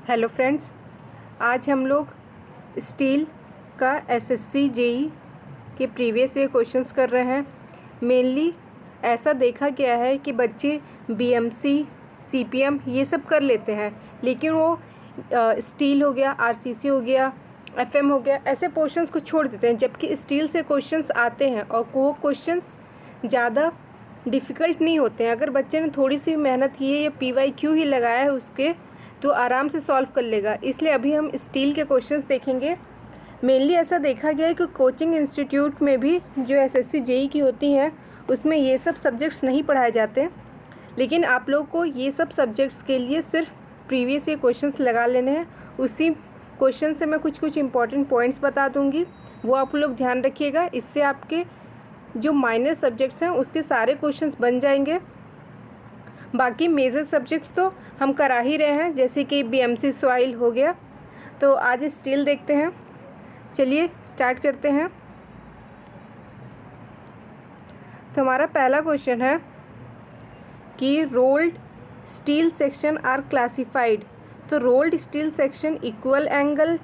Hello friends, आज हम लोग स्टील का एसएससी जेई के प्रीवियस ईयर क्वेश्चंस कर रहे हैं। मेनली ऐसा देखा गया है कि बच्चे बीएमसी, सीपीएम ये सब कर लेते हैं, लेकिन वो स्टील हो गया, आरसीसी हो गया, एफएम हो गया, ऐसे पोर्शंस को छोड़ देते हैं। जबकि स्टील से क्वेश्चंस आते हैं और वो क्वेश्चंस ज़्यादा डिफ़िकल्ट नहीं होते हैं। अगर बच्चे ने थोड़ी सी मेहनत की है या पीवाईक्यू ही लगाया है उसके, तो आराम से सॉल्व कर लेगा। इसलिए अभी हम स्टील के क्वेश्चंस देखेंगे। मेनली ऐसा देखा गया है कि कोचिंग इंस्टीट्यूट में भी जो एसएससी जेई की होती हैं उसमें ये सब सब्जेक्ट्स नहीं पढ़ाए जाते, लेकिन आप लोग को ये सब सब्जेक्ट्स के लिए सिर्फ प्रीवियस ईयर क्वेश्चंस लगा लेने हैं। उसी क्वेश्चन से मैं कुछ इंपॉर्टेंट पॉइंट्स बता दूँगी, वो आप लोग ध्यान रखिएगा। इससे आपके जो माइनर सब्जेक्ट्स हैं उसके सारे क्वेश्चंस बन जाएंगे। बाकी मेजर सब्जेक्ट्स तो हम करा ही रहे हैं, जैसे कि बीएमसी सॉइल हो गया। तो आज स्टील देखते हैं। चलिए स्टार्ट करते हैं। तो हमारा पहला क्वेश्चन है कि rolled steel section are classified. तो rolled steel section equal angle,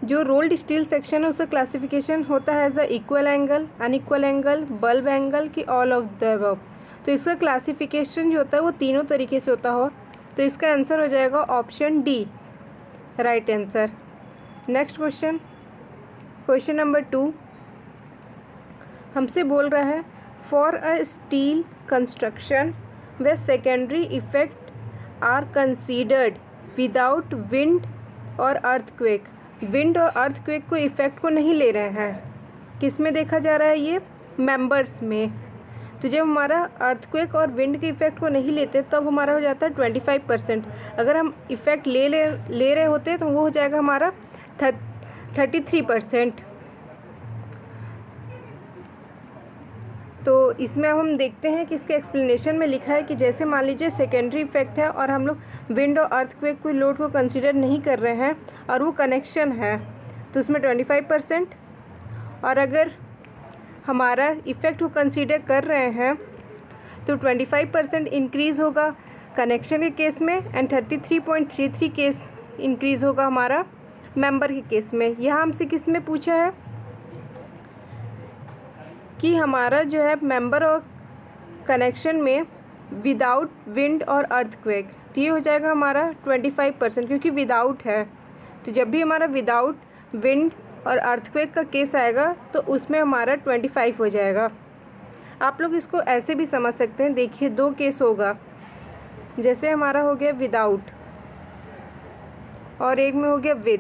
जो रोल्ड स्टील सेक्शन है उसका क्लासिफिकेशन होता है as a equal angle, unequal angle, bulb angle की ऑल ऑफ द अबव। तो इसका क्लासिफिकेशन जो होता है वो तीनों तरीके से होता हो। तो इसका आंसर हो जाएगा option D, right answer. Next question, question number 2 हमसे बोल रहा है for a steel construction the secondary effect are considered without wind और अर्थक्वेक। विंड और अर्थक्वेक को इफेक्ट को नहीं ले रहे हैं। किस में देखा जा रहा है? ये मेंबर्स में। तो जब हमारा अर्थक्वेक और विंड के इफेक्ट को नहीं लेते तब हमारा हो जाता है 25%। अगर हम इफेक्ट ले रहे होते तो वो हो जाएगा हमारा 33%। तो इसमें अब हम देखते हैं कि इसके एक्सप्लेनेशन में लिखा है कि जैसे मान लीजिए सेकेंडरी इफेक्ट है और हम लोग विंड और अर्थक्वेक को लोड को कंसीडर नहीं कर रहे हैं और वो कनेक्शन है, तो उसमें 25%। और अगर हमारा इफ़ेक्ट को कंसीडर कर रहे हैं तो 25% इंक्रीज़ होगा कनेक्शन के केस में एंड 33.33 केस इंक्रीज़ होगा हमारा मेंबर के केस में। यहाँ हमसे किस में पूछा है कि हमारा जो है मेंबर और कनेक्शन में विदाउट विंड और अर्थक्वेक, तो ये हो जाएगा हमारा 25%, क्योंकि विदाउट है। तो जब भी हमारा विदाउट विंड और अर्थक्वेक का केस आएगा तो उसमें हमारा 25 हो जाएगा। आप लोग इसको ऐसे भी समझ सकते हैं। देखिए, दो केस होगा, जैसे हमारा हो गया विदाउट और एक में हो गया विथ।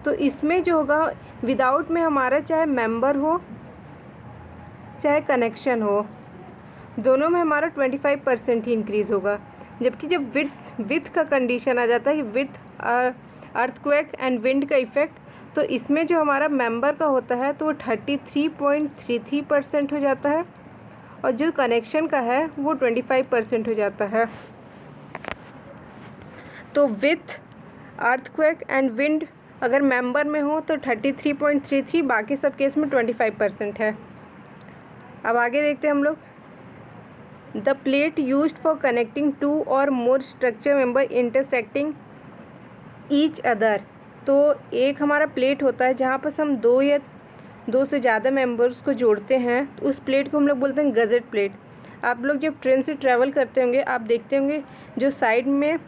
तो इसमें जो होगा विदाउट में हमारा चाहे मेंबर हो चाहे कनेक्शन हो, दोनों में हमारा 25% ही इंक्रीज़ होगा। जबकि जब विथ का कंडीशन आ जाता है कि विथ अर्थक्वेक एंड विंड का इफ़ेक्ट, तो इसमें जो हमारा मेंबर का होता है तो वो 33.33% हो जाता है और जो कनेक्शन का है वो 25% हो जाता है। तो विथ अर्थक्वेक एंड विंड अगर मेंबर में हो तो 33.33, बाकी सब केस में 25% है। अब आगे देखते हैं हम लोग। The plate used for connecting two और more structure member intersecting each other. तो एक हमारा प्लेट होता है जहाँ पर हम दो या दो से ज़्यादा मेंबर्स को जोड़ते हैं, तो उस प्लेट को हम लोग बोलते हैं गज़ेट प्लेट। आप लोग जब ट्रेन से ट्रैवल करते होंगे आप देखते होंगे जो साइड में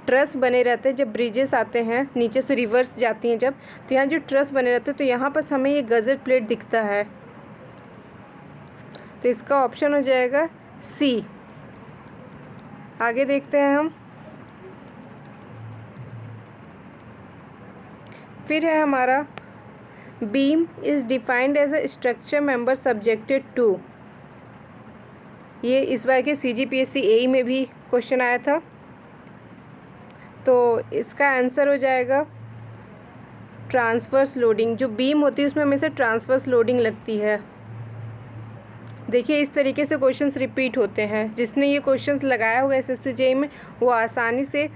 ट्रस बने रहते हैं, जब ब्रिजेस आते हैं नीचे से रिवर्स जाती हैं जब, तो यहाँ जो ट्रस बने रहते हैं तो यहाँ पर हमें ये गज़ेट प्लेट दिखता है। तो इसका ऑप्शन हो जाएगा सी। आगे देखते हैं हम। फिर है हमारा beam is defined as a structure member subjected to. ये इस बार के CGPSC AE में भी क्वेश्चन आया था। तो इसका आंसर हो जाएगा ट्रांसवर्स लोडिंग। जो बीम होती है उसमें हमेशा ट्रांसवर्स लोडिंग लगती है। देखिए, इस तरीके से क्वेश्चंस रिपीट होते हैं। जिसने ये क्वेश्चंस लगाया होगा SSC JEE में वो आसानी से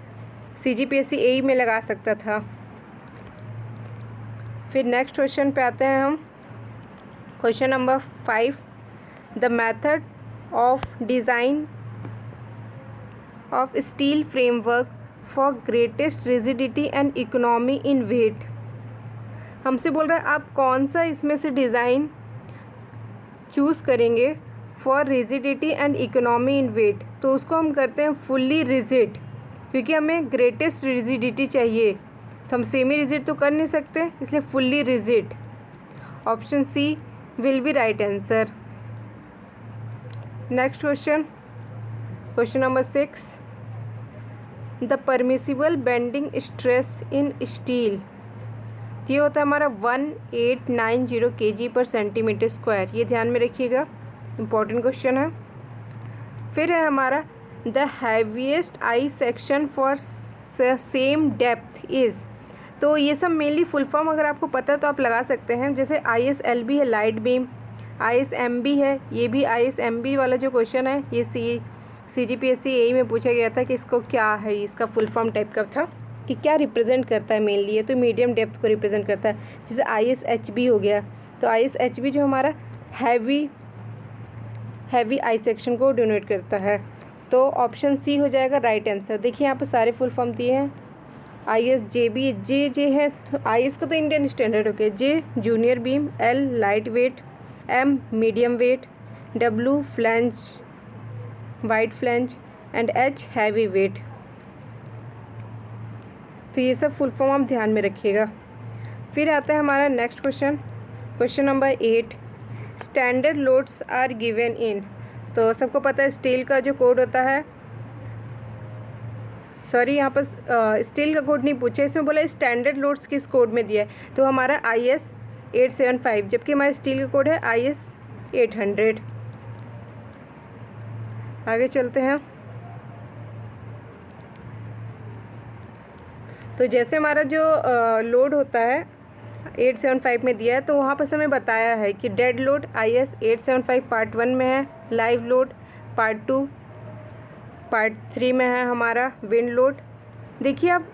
CGPSC AE में लगा सकता था। फिर नेक्स्ट क्वेश्चन पे आते हैं हम। Question number 5, the method of design of steel framework for greatest rigidity and economy in weight. हमसे बोल रहा है आप कौन सा इसमें से डिज़ाइन चूज़ करेंगे for rigidity and economy in weight. तो उसको हम करते हैं फुल्ली रिजिड, क्योंकि हमें ग्रेटेस्ट रिजिडिटी चाहिए, तो हम सेमी रिजिड तो कर नहीं सकते, इसलिए fully rigid. Option C will be right answer. Next question, question number 6, the permissible bending stress in steel. ये होता है हमारा 1890 kg/cm²। ये ध्यान में रखिएगा, इम्पॉर्टेंट क्वेश्चन है। फिर है हमारा the heaviest I section for same depth is. तो ये सब मेनली फुल फॉर्म अगर आपको पता है तो आप लगा सकते हैं, जैसे ISLB है लाइट बीम, ISMB है, ये भी ISMB वाला जो क्वेश्चन है ये CGPSC AE में पूछा गया था कि इसको क्या है, इसका फुल फॉर्म टाइप का था कि क्या रिप्रेजेंट करता है मेनली। ये तो मीडियम डेप्थ को रिप्रेजेंट करता है। जैसे ISHB हो गया, तो ISHB जो हमारा हैवी आई सेक्शन को डोनेट करता है। तो ऑप्शन सी हो जाएगा राइट आंसर। देखिए यहाँ पर सारे फुल फॉर्म दिए हैं। ISJB, जे है तो IS का तो इंडियन स्टैंडर्ड हो गया, J junior beam, L light weight, M medium weight, W flange wide flange and H heavy weight. तो ये सब फुल फॉर्म आप ध्यान में रखिएगा। फिर आता है हमारा next question, question number 8, standard loads are given in. तो सबको पता है स्टील का जो कोड होता है, सॉरी यहाँ पर स्टील का कोड नहीं पूछा, इसमें बोला स्टैंडर्ड लोड्स किस कोड में दिया है, तो हमारा IS 875, जबकि हमारा स्टील का कोड है IS 800। आगे चलते हैं। तो जैसे हमारा जो लोड होता है 875 में दिया है, तो वहाँ पर हमें बताया है कि डेड लोड IS 875 पार्ट 1 में है, लाइव लोड पार्ट 2 पार्ट 3 में है हमारा विंड लोड। देखिए आप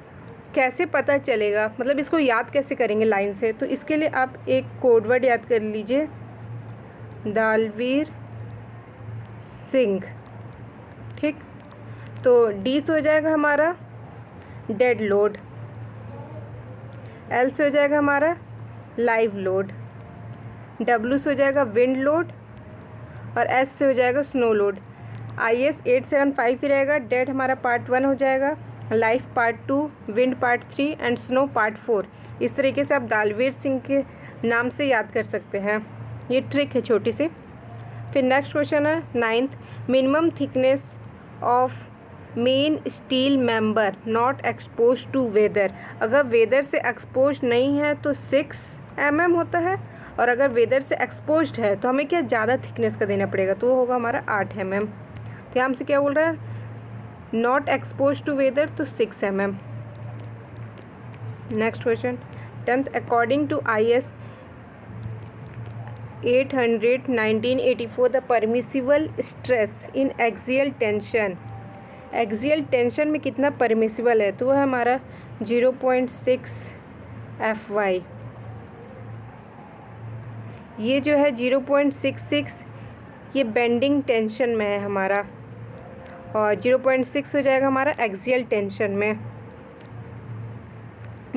कैसे पता चलेगा, मतलब इसको याद कैसे करेंगे लाइन से, तो इसके लिए आप एक कोड वर्ड याद कर लीजिए, दालवीर सिंह। ठीक, तो D से हो जाएगा हमारा डेड लोड, L से हो जाएगा हमारा लाइव लोड, W से हो जाएगा विंड लोड और S से हो जाएगा स्नो लोड। IS 875 ही रहेगा, डेड हमारा पार्ट 1 हो जाएगा, life part 2, wind part 3 and snow part 4। इस तरीके से आप दालवीर सिंह के नाम से याद कर सकते हैं, ये ट्रिक है छोटी सी। फिर नेक्स्ट क्वेश्चन है 9th, minimum thickness of main steel member not expose to weather. अगर वेदर से एक्सपोज नहीं है तो 6 mm होता है, और अगर वेदर से एक्सपोज्ड है तो हमें क्या ज़्यादा थिकनेस का देना पड़ेगा, तो वो होगा हमारा 8 mm। तो यहाँ से क्या बोल रहा है, नॉट एक्सपोज टू वेदर तो 6 mm। Next question 10th, according to IS 800 1984 the permissible stress in axial tension. Axial tension में कितना परमिसिबल है, तो वह हमारा 0.6 FY। ये जो है 0.66 ये बेंडिंग टेंशन में है हमारा, और 0.6 हो जाएगा हमारा एक्सियल टेंशन में।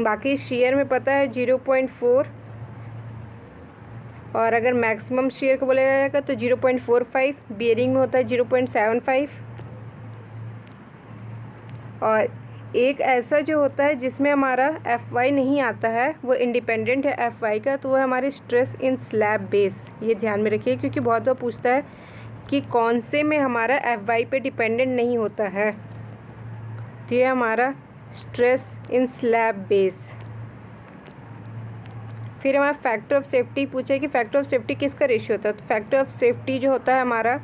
बाकी शेयर में पता है 0.4, और अगर मैक्सिमम शेयर को बोला जाएगा तो 0.45, बियरिंग में होता है 0.75। और एक ऐसा जो होता है जिसमें हमारा FY नहीं आता है, वो इंडिपेंडेंट है FY का, तो वो है हमारी स्ट्रेस इन स्लैब बेस। ये ध्यान में रखिए, क्योंकि बहुत बार पूछता है कि कौन से में हमारा FY पे डिपेंडेंट नहीं होता है, तो ये हमारा स्ट्रेस इन स्लैब बेस। फिर हमारा फैक्टर ऑफ सेफ्टी पूछा है कि फैक्टर ऑफ सेफ्टी किसका रेशियो होता है, तो फैक्टर ऑफ सेफ्टी जो होता है हमारा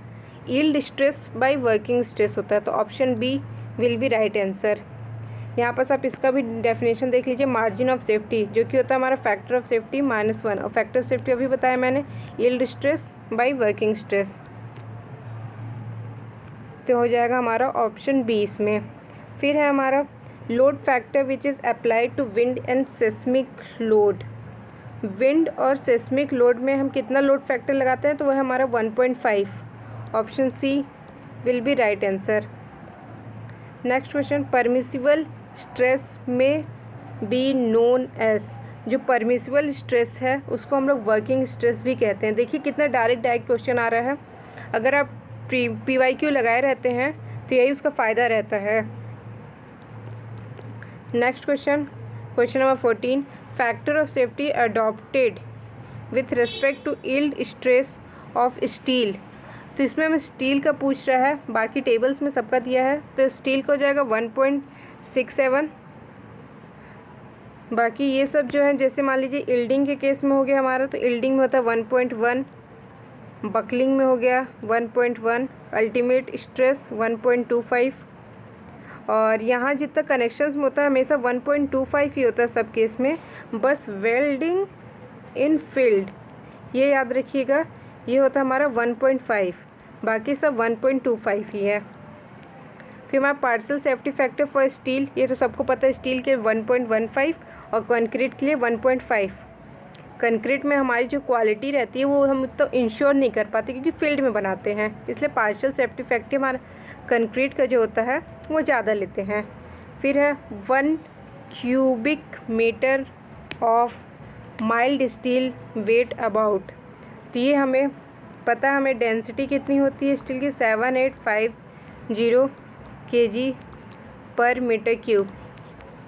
yield stress by working stress होता है, तो option B will be right answer. यहाँ पर आप इसका भी डेफिनेशन देख लीजिए, मार्जिन ऑफ सेफ्टी जो कि होता है हमारा फैक्टर ऑफ सेफ्टी -1, और फैक्टर ऑफ सेफ्टी अभी बताया मैंने yield stress by working stress, तो हो जाएगा हमारा ऑप्शन बी इसमें। फिर है हमारा load factor which is applied to wind and seismic load. Wind और सेस्मिक लोड में हम कितना लोड फैक्टर लगाते हैं, तो वह हमारा 1.5। Option C will be right answer. Next question, permissible stress may be known as, जो परमिसिबल स्ट्रेस है उसको हम लोग वर्किंग स्ट्रेस भी कहते हैं। देखिए कितना डायरेक्ट क्वेश्चन आ रहा है। अगर आप PYQ लगाए रहते हैं तो यही उसका फ़ायदा रहता है। Next question, question number 14, factor of safety adopted with respect to yield stress of steel. तो इसमें हमें स्टील का पूछ रहा है, बाकी टेबल्स में सबका दिया है। तो स्टील का हो जाएगा 1.67। बाकी ये सब जो है, जैसे मान लीजिए यील्डिंग के केस में हो गया हमारा, तो यील्डिंग में होता है 1.1, बकलिंग में हो गया 1.1, अल्टीमेट स्ट्रेस 1.25, और यहाँ जितना कनेक्शंस में होता है हमेशा 1.25 ही होता है सब केस में। बस वेल्डिंग इन फील्ड ये याद रखिएगा, ये होता है हमारा 1.5, बाकी सब 1.25 ही है। फिर हमारा partial safety factor for steel, ये तो सबको पता है, स्टील के 1.15 और कंक्रीट के लिए 1.5। कंक्रीट में हमारी जो क्वालिटी रहती है वो हम तो इंश्योर नहीं कर पाते क्योंकि फील्ड में बनाते हैं, इसलिए पार्शियल सेफ्टी फैक्टर हमारा कंक्रीट का जो होता है वो ज़्यादा लेते हैं। फिर है 1 cubic metre of mild steel weight about, तो ये हमें पता है, हमें डेंसिटी कितनी होती है स्टील की, 7850 kg पर मीटर क्यूब।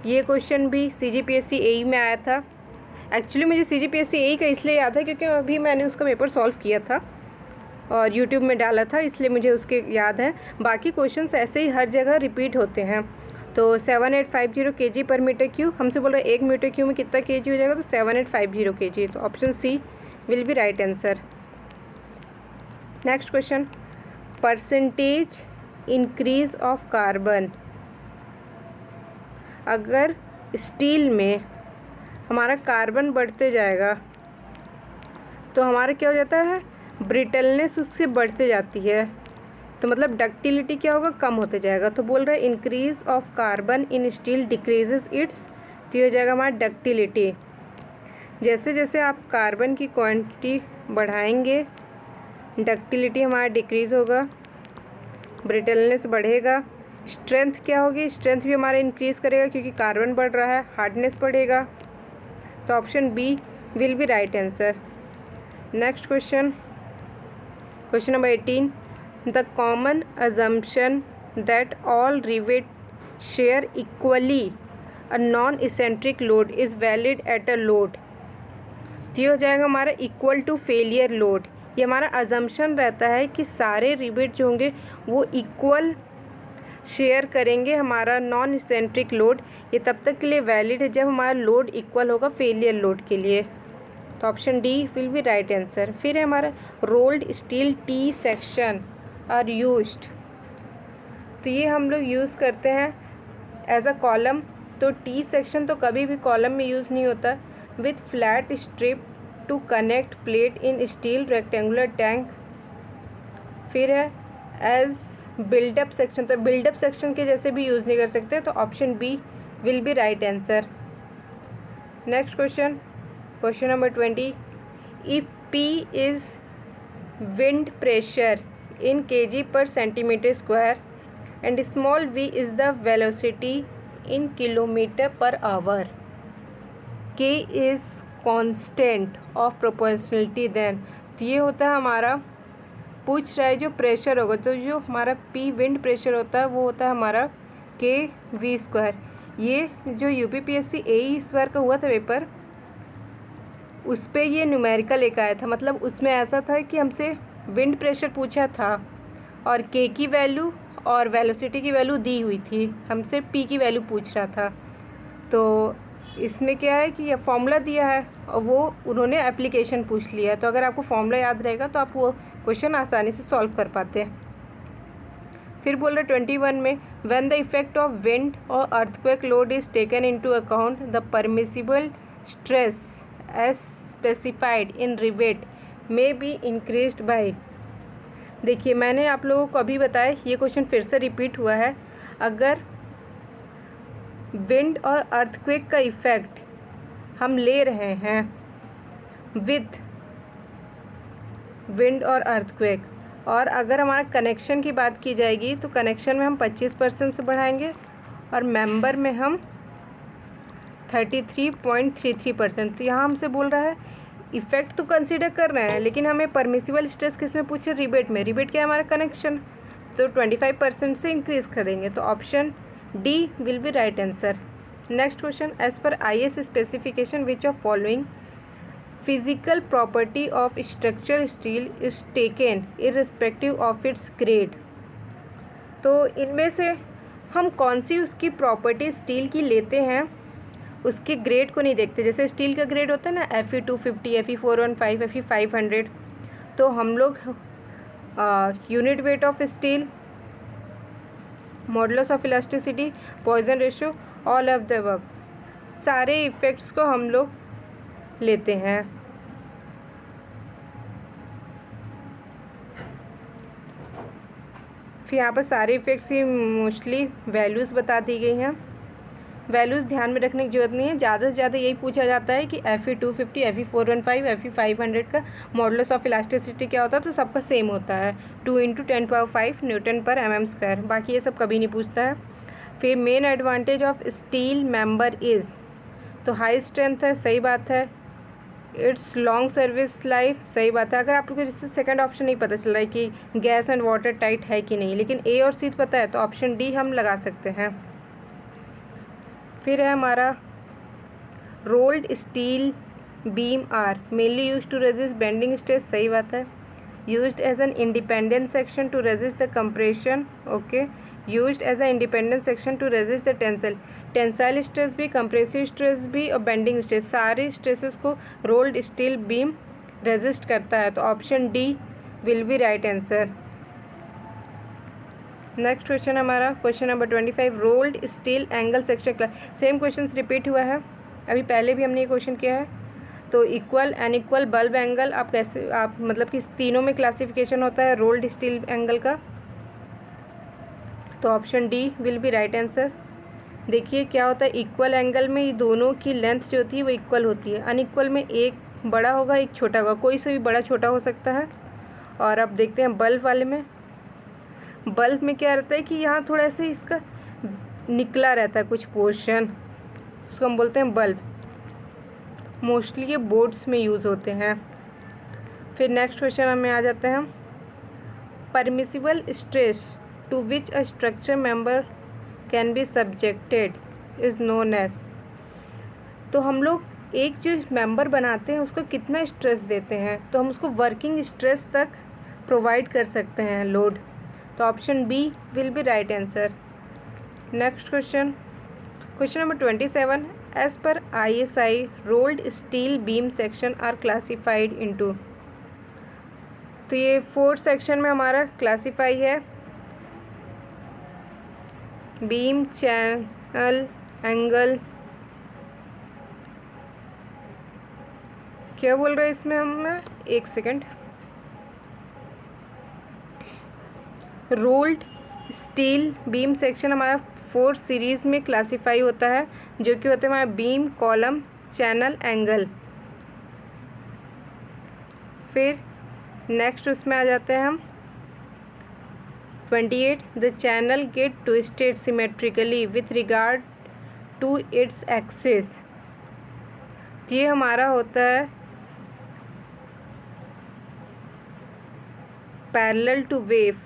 ये क्वेश्चन भी CGPSC AE में आया था। एक्चुअली मुझे CGPSC AE का इसलिए याद है क्योंकि अभी मैंने उसका पेपर सॉल्व किया था और YouTube में डाला था, इसलिए मुझे उसके याद है। बाकी क्वेश्चंस ऐसे ही हर जगह रिपीट होते हैं। तो 7850 kg पर मीटर क्यूब, हमसे बोल रहे 1 मीटर क्यूब में कितना kg हो जाएगा, तो 7850 kg, तो option C will be right answer. Next question, percentage increase of carbon. अगर स्टील में हमारा कार्बन बढ़ते जाएगा तो हमारा क्या हो जाता है, ब्रिटलनेस उससे बढ़ते जाती है, तो मतलब डक्टिलिटी क्या होगा, कम होते जाएगा। तो बोल रहे हैं increase of carbon in steel decreases it's, तो ये हो जाएगा हमारा डक्टिलिटी। जैसे जैसे आप कार्बन की क्वांटिटी बढ़ाएंगे डक्टिलिटी हमारा डिक्रीज़ होगा, ब्रिटलनेस बढ़ेगा। स्ट्रेंथ क्या होगी, स्ट्रेंथ भी हमारा इंक्रीज़ करेगा क्योंकि कार्बन बढ़ रहा है, हार्डनेस बढ़ेगा। तो option B will be right answer. Next question, question number 18, the common assumption that all rivet share equally a non eccentric load is valid at a load, तो ये हो जाएगा हमारा इक्वल टू फेलियर लोड। ये हमारा assumption रहता है कि सारे रिवेट जो होंगे वो इक्वल शेयर करेंगे हमारा नॉन इसेंट्रिक लोड। ये तब तक के लिए वैलिड है जब हमारा लोड इक्वल होगा फेलियर लोड के लिए। तो option D will be right answer. फिर है हमारा rolled steel T section are used, तो ये हम लोग यूज़ करते हैं एज अ कॉलम। तो टी सेक्शन तो कभी भी कॉलम में यूज़ नहीं होता। With flat strip to connect plate in steel rectangular tank. फिर है एज बिल्डअप सेक्शन, तो बिल्डअप सेक्शन के जैसे भी यूज़ नहीं कर सकते, तो option B will be right answer. Next question, question number 20, if P is wind pressure in kg per centimetre square and small v is the velocity in kilometre per hour, K is constant of proportionality then, तो ये होता है हमारा, पूछ रहा है जो pressure होगा, तो जो हमारा P विंड प्रेशर होता है वो होता है हमारा kv²। ये जो UPPSC AE इस बार का हुआ था पेपर, उस पर ये न्यूमेरिकल एक आया था, मतलब उसमें ऐसा था कि हमसे विंड प्रेशर पूछा था और K की वैल्यू और वेलोसिटी की वैल्यू दी हुई थी, हमसे P की वैल्यू पूछ रहा था। तो इसमें क्या है कि ये फॉर्मूला दिया है और वो उन्होंने एप्लीकेशन पूछ लिया है, तो अगर आपको फॉर्मूला याद रहेगा तो आप वो क्वेश्चन आसानी से सॉल्व कर पाते हैं। फिर बोल रहे 21 में, when the effect of wind और earthquake load is taken into account the permissible stress as specified in rivet may be increased by. देखिए मैंने आप लोगों को अभी बताया, ये क्वेश्चन फिर से रिपीट हुआ है। अगर विंड और अर्थक्वेक का इफ़ेक्ट हम ले रहे हैं विथ विंड और अर्थक्वेक, और अगर हमारा कनेक्शन की बात की जाएगी तो कनेक्शन में हम 25% से बढ़ाएंगे और मेंबर में हम 33.33%। तो यहाँ हमसे बोल रहा है इफ़ेक्ट तो कंसीडर कर रहे हैं, लेकिन हमें परमिसिबल स्ट्रेस किस में पूछे, रिबेट में। रिबेट क्या है हमारा, कनेक्शन, तो 25% से इंक्रीज़ करेंगे, तो option D will be right answer. Next question, as per IS specification which of following physical property of structure steel is taken irrespective of its grade. तो इनमें से हम कौन सी उसकी प्रॉपर्टी स्टील की लेते हैं, उसके ग्रेड को नहीं देखते। जैसे स्टील का ग्रेड होता है ना Fe 250, Fe 415, Fe 500, तो हम लोग unit weight of steel, modulus of elasticity, Poisson ratio, all of the above, सारे इफ़ेक्ट्स को हम लोग लेते हैं। फिर यहाँ पर सारे इफ़ेक्ट्स की मोस्टली वैल्यूज़ बता दी गई हैं। वैल्यूज़ ध्यान में रखने की जरूरत नहीं है, ज़्यादा से ज़्यादा यही पूछा जाता है कि Fe 250, Fe 415, Fe 500 का मॉडुलस ऑफ इलास्टिसिटी क्या होता है, तो सबका सेम होता है 2 × 10⁵ Nm/mm²। बाकी ये सब कभी नहीं पूछता है। फिर main advantage of steel member is, तो हाई स्ट्रेंथ है, सही बात है। इट्स लॉन्ग सर्विस लाइफ, सही बात है। अगर आप लोग को जैसे सेकंड ऑप्शन नहीं पता चल रहा है कि गैस एंड वाटर टाइट है कि नहीं, लेकिन ए और सी पता है, तो ऑप्शन डी हम लगा सकते हैं। फिर है हमारा rolled steel beam are mainly use to resist bending stress, सही बात है। Used as an independent section to resist the compression, okay. Used as a independent section to resist the tensile, tensile stress भी, compressive stress भी और bending stress, सारे stresses को rolled steel beam resist करता है, तो option D will be right answer. Next question हमारा question number 25, रोल्ड स्टील angle section class. Same question repeat हुआ है, अभी पहले भी हमने ये क्वेश्चन किया है। तो इक्वल अनइक्वल बल्ब एंगल आप कैसे, आप मतलब कि तीनों में क्लासिफिकेशन होता है रोल्ड स्टील एंगल का, तो option D will be right answer. देखिए क्या होता है, इक्वल एंगल में ये दोनों की लेंथ जो होती है वो इक्वल होती है, अनइक्वल में एक बड़ा होगा एक छोटा होगा, कोई से भी बड़ा छोटा हो सकता है। और अब देखते हैं बल्ब वाले में, बल्ब में क्या रहता है कि यहाँ थोड़ा सा इसका निकला रहता है कुछ पोर्शन, उसको हम बोलते हैं बल्ब। मोस्टली ये बोर्ड्स में यूज़ होते हैं। फिर नेक्स्ट क्वेश्चन हमें आ जाते हैं, permissible stress to which a structure member can be subjected is known as. तो हम लोग एक जो मेंबर बनाते हैं उसको कितना स्ट्रेस देते हैं, तो हम उसको वर्किंग स्ट्रेस तक प्रोवाइड कर सकते हैं लोड, तो option B will be right answer. Next question, question number 27, as per ISI rolled steel beam section are classified into. तो ये 4 सेक्शन में हमारा क्लासीफाई है, बीम, चैनल, एंगल, क्या बोल रहे हैं इसमें हम, एक second, rolled steel beam section हमारा 4 सीरीज़ में क्लासीफाई होता है, जो कि होते हैं हमारा बीम, कॉलम, चैनल, एंगल। फिर नेक्स्ट उसमें आ जाते हैं हम 28, the channel get twisted symmetrically with regard to its axis. ये हमारा होता है parallel to web,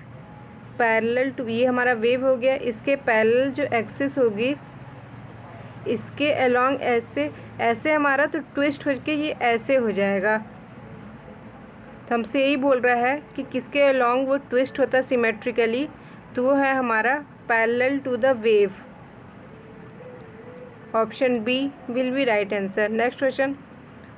parallel to, ये हमारा वेव हो गया, इसके पैरेलल जो एक्सिस होगी इसके अलोंग ऐसे ऐसे हमारा तो ट्विस्ट हो के ये ऐसे हो जाएगा। तो हमसे यही बोल रहा है कि किसके अलोंग वो ट्विस्ट होता है सिमेट्रिकली, तो वो है हमारा parallel to the wave, option B will be right answer. Next question,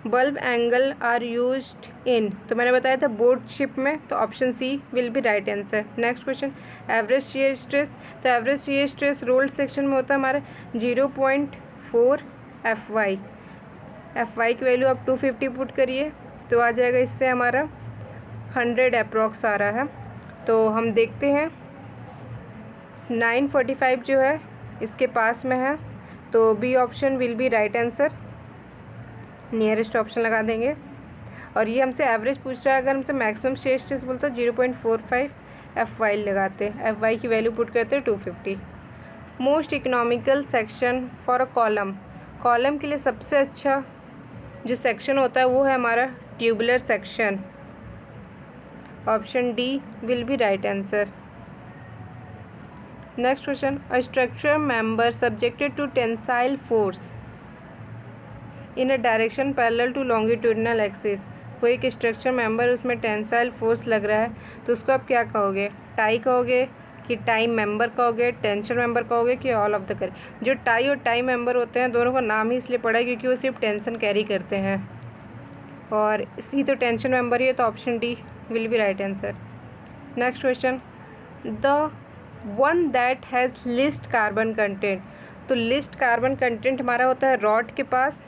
bulb angle are used in, तो मैंने बताया था बोर्ड शिप में, तो option C will be right answer. Next question, average shear stress, तो average shear stress rolled section में होता है हमारा 0.4 FY। FY की वैल्यू आप 250 पुट करिए तो आ जाएगा, इससे हमारा 100 अप्रॉक्स आ रहा है। तो हम देखते हैं 945 जो है इसके पास में है, तो B option will be right answer, nearest option लगा देंगे। और ये हमसे एवरेज पूछ रहा है। अगर हमसे मैक्सिमम शेयर स्ट्रेस बोलता है 0.45 FY लगाते हैं, FY की वैल्यू पुट करते हैं 250। Most economical section for a column, column के लिए सबसे अच्छा जो सेक्शन होता है वो है हमारा tubular section. Option D will be right answer. Next question, a structure member subjected to tensile force in a direction parallel to longitudinal axis, कोई एक स्ट्रक्चर मेंबर उसमें टेंसाइल फोर्स लग रहा है तो उसको आप क्या कहोगे, टाई कहोगे कि टाई मेंबर कहोगे, टेंशन मेंबर कहोगे कि ऑल ऑफ द कर। जो टाई और टाई मेंबर होते हैं दोनों का नाम ही इसलिए पड़ा है क्योंकि वो सिर्फ टेंशन कैरी करते हैं, और इसी तो टेंशन मेंबर ही है, तो option D will be right answer. Next question, the one that has list carbon content, तो लिस्ट कार्बन कंटेंट हमारा होता है रॉड के पास,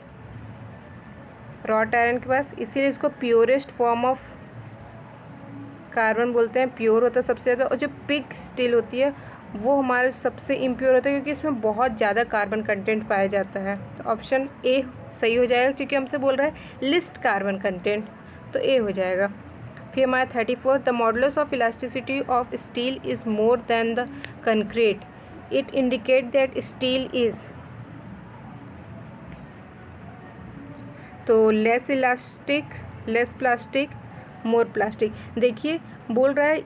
रॉट आयरन के पास, इसीलिए इसको प्योरेस्ट फॉर्म ऑफ कार्बन बोलते हैं, प्योर होता है सबसे ज़्यादा। और जो पिग स्टील होती है वो हमारे सबसे इम्प्योर होता है क्योंकि इसमें बहुत ज़्यादा कार्बन कंटेंट पाया जाता है, तो ऑप्शन ए सही हो जाएगा क्योंकि हमसे बोल रहा है लिस्ट कार्बन कंटेंट, तो ए हो जाएगा। फिर हमारा 34, the modulus of elasticity of steel is more than the concrete, it indicate that steel is, तो less elastic, less plastic, more plastic. देखिए बोल रहा है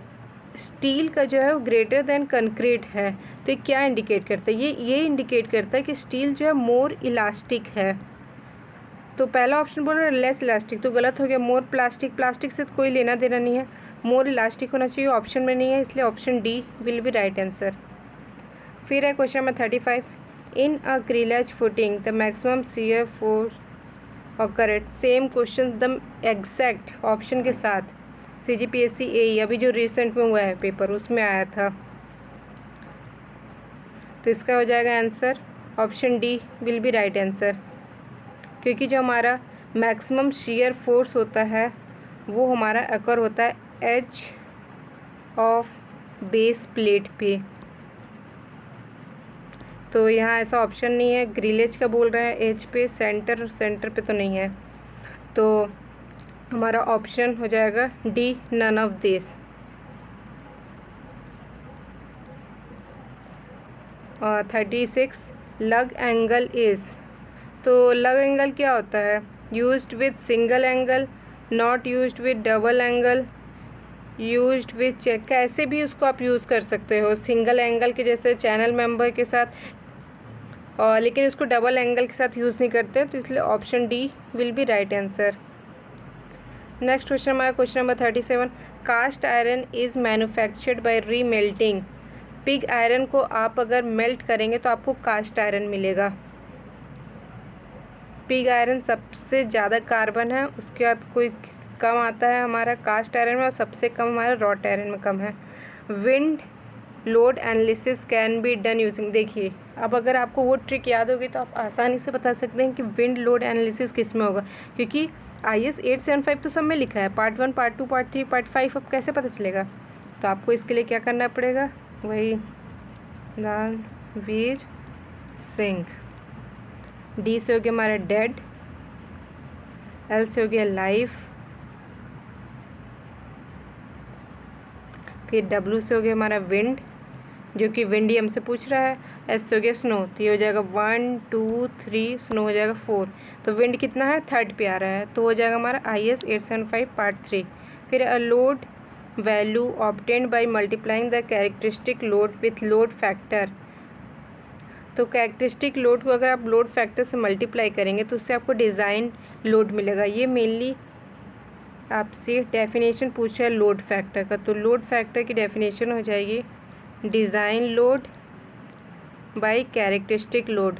स्टील का जो है वो ग्रेटर देन कंक्रीट है, तो ये क्या इंडिकेट करता है, ये इंडिकेट करता है कि स्टील जो है मोर इलास्टिक है। तो पहला ऑप्शन बोल रहा है लेस इलास्टिक, तो गलत हो गया। मोर प्लास्टिक, प्लास्टिक से कोई लेना देना नहीं है, मोर इलास्टिक होना चाहिए, ऑप्शन में नहीं है, इसलिए option D will be right answer. फिर है question number 35, in a grillage footing the maximum shear force और करेक्ट, सेम क्वेश्चन एकदम एग्जैक्ट ऑप्शन के साथ, CGPSC AE अभी जो रिसेंट में हुआ है पेपर उसमें आया था, तो इसका हो जाएगा answer option D will be right answer, क्योंकि जो हमारा मैक्सिमम शियर फोर्स होता है वो हमारा अकर होता है एज ऑफ बेस प्लेट पे, तो यहाँ ऐसा ऑप्शन नहीं है। ग्रिलेज का बोल रहा है एज पे, सेंटर पे तो नहीं है, तो हमारा ऑप्शन हो जाएगा डी नन ऑफ दिस। और 36, लग एंगल इज़, तो लग एंगल क्या होता है, used with single angle, not used with double angle, used with, कैसे भी उसको आप यूज़ कर सकते हो, सिंगल एंगल के जैसे चैनल मेंबर के साथ, और लेकिन उसको डबल एंगल के साथ यूज़ नहीं करते, तो इसलिए option D will be right answer. Next question हमारा question number 37, cast iron is manufactured by remelting, pig iron को आप अगर मेल्ट करेंगे तो आपको कास्ट आयरन मिलेगा। पिग आयरन सबसे ज़्यादा कार्बन है, उसके बाद कोई कम आता है हमारा कास्ट आयरन में, और सबसे कम हमारा रॉट आयरन में कम है। Wind load analysis can be done using, देखिए अब अगर आपको वो ट्रिक याद होगी तो आप आसानी से बता सकते हैं कि विंड लोड एनालिसिस किस में होगा, क्योंकि IS 875 तो सब में लिखा है, पार्ट 1, पार्ट 2, पार्ट 3, पार्ट 5, अब कैसे पता चलेगा, तो आपको इसके लिए क्या करना पड़ेगा, वही रणवीर सिंह। डी से हो गया हमारा डेड, एल से हो गया लाइव, फिर W से हो गया हमारा विंड, जो कि विंड ही हमसे पूछ रहा है, एस से हो गया स्नो, तो ये हो जाएगा 1 2 3, स्नो हो जाएगा 4, तो विंड कितना है, थर्ड पे आ रहा है, तो हो जाएगा हमारा IS 875 पार्ट 3। फिर a load value obtained by multiplying the characteristic load with load factor, तो कैरेक्टरिस्टिक लोड को अगर आप लोड फैक्टर से मल्टीप्लाई करेंगे तो उससे आपको डिज़ाइन लोड मिलेगा। ये मेनली आपसे डेफिनेशन पूछा है लोड फैक्टर का, तो लोड फैक्टर की डेफिनेशन हो जाएगी design load bye characteristic load,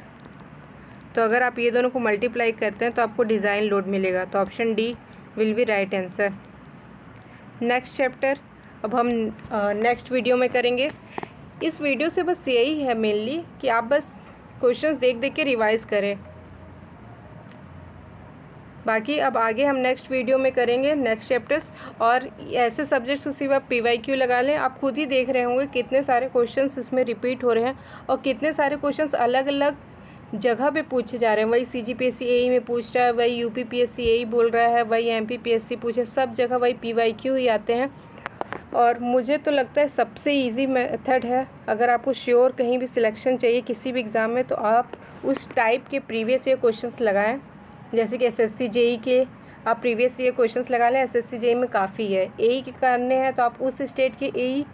तो अगर आप ये दोनों को मल्टीप्लाई करते हैं तो आपको डिज़ाइन लोड मिलेगा, तो option D will be right answer. Next chapter अब हम नेक्स्ट वीडियो में करेंगे। इस वीडियो से बस यही है मेनली कि आप बस क्वेश्चंस देख देख के रिवाइज करें, बाकी अब आगे हम नेक्स्ट वीडियो में करेंगे नेक्स्ट चैप्टर्स, और ऐसे सब्जेक्ट्स के सिवा PYQ लगा लें। आप खुद ही देख रहे होंगे कितने सारे क्वेश्चंस इसमें रिपीट हो रहे हैं और कितने सारे क्वेश्चंस अलग अलग जगह पे पूछे जा रहे हैं, वही CGPSC AE में पूछ रहा है, वही UPPSC AE बोल रहा है, वही MPPSC पूछे, सब जगह वही PYQ ही आते हैं। और मुझे तो लगता है सबसे इजी मेथड है, अगर आपको श्योर कहीं भी सिलेक्शन चाहिए किसी भी एग्ज़ाम में, तो आप उस टाइप के प्रीवियस ईयर क्वेश्चंस लगाएं। जैसे कि SSC JE के आप प्रीवियस ईयर क्वेश्चंस लगा लें, SSC JE में काफ़ी है। AE के करने हैं तो आप उस स्टेट के AE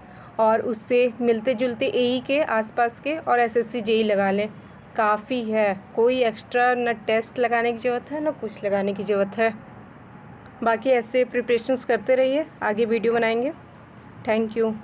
और उससे मिलते जुलते AE के आसपास के और SSC JE लगा लें, काफ़ी है। कोई एक्स्ट्रा न टेस्ट लगाने की ज़रूरत है, न कुछ लगाने की ज़रूरत है। बाकी ऐसे प्रिपरेशंस करते रहिए, आगे वीडियो बनाएंगे। Thank you.